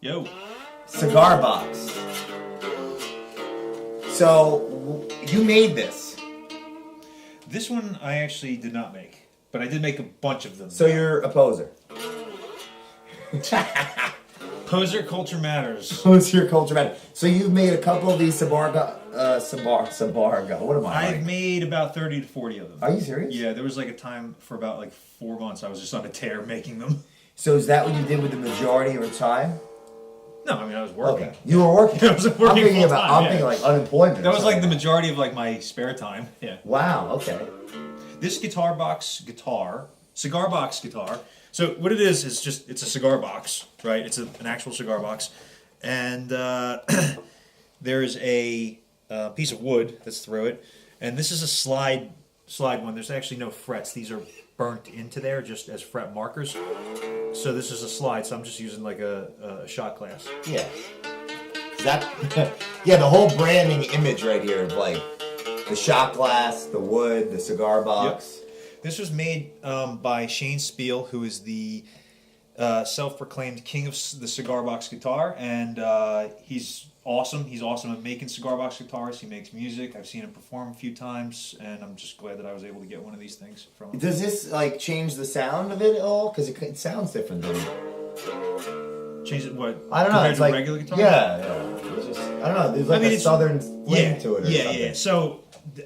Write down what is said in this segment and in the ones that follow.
Yo. Cigar box. So, you made this. This one I actually did not make, but I did make a bunch of them. So you're a poser. Poser culture matters. Poser culture matter. So you've made a couple of these Sabarga. What am I? I've made about 30 to 40 of them. Are you serious? Yeah, there was like a time for about like 4 months I was just on a tear making them. So is that what you did with the majority of your time? No, I mean I was working. Okay. You were working. I was working I'm thinking full-time, I'm yeah. thinking like unemployment. That was like the majority of like my spare time. Yeah. Wow. Okay. This cigar box guitar. So what it is just it's a cigar box, right? It's an actual cigar box, and there's a piece of wood that's through it, and this is a slide one. There's actually no frets; these are burnt into there just as fret markers. So this is a slide. So I'm just using like a shot glass. Yeah. Is that? Yeah. The whole branding image right here of like the shot glass, the wood, the cigar box. Yep. This was made by Shane Spiel, who is the self-proclaimed king of the cigar box guitar, and he's awesome. He's awesome at making cigar box guitars. He makes music. I've seen him perform a few times, and I'm just glad that I was able to get one of these things from him. Does this like change the sound of it at all? Because it sounds different than. Change it what? I don't know. Compared It's to a like regular guitar. Yeah. It's just, I don't know. There's like a southern fling to it. Or something. Yeah. So.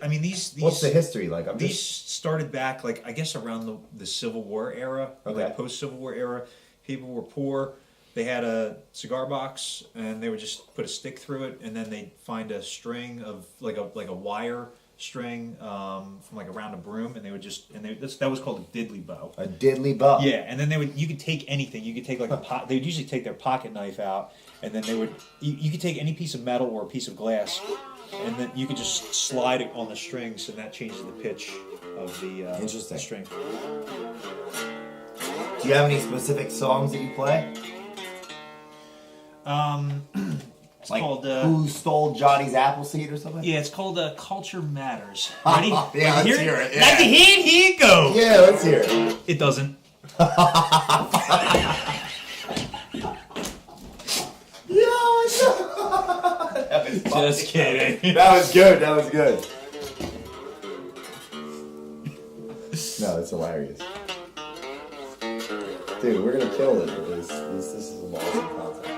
I mean, these. What's the history like? These started back, like, I guess around the Civil War era, okay. like post-Civil War era. People were poor. They had a cigar box, and they would just put a stick through it, and then they'd find a string of, like a wire string from, like, around a broom, and they would just, that was called a diddley bow. A diddley bow? Yeah, and then you could take anything. You could take, like, they would usually take their pocket knife out, and then you could take any piece of metal or a piece of glass, and then you could just slide it on the strings, and that changes the pitch of the string. Do you have any specific songs that you play? It's like called... Who Stole Johnny's Appleseed or something? Yeah, it's called Culture Matters. Ready? Yeah, let's hear it. Yeah. Like the hand, here you go. Yeah, let's hear it. It doesn't. Just kidding. That was good. No, it's hilarious. Dude, we're gonna kill it. This is awesome content.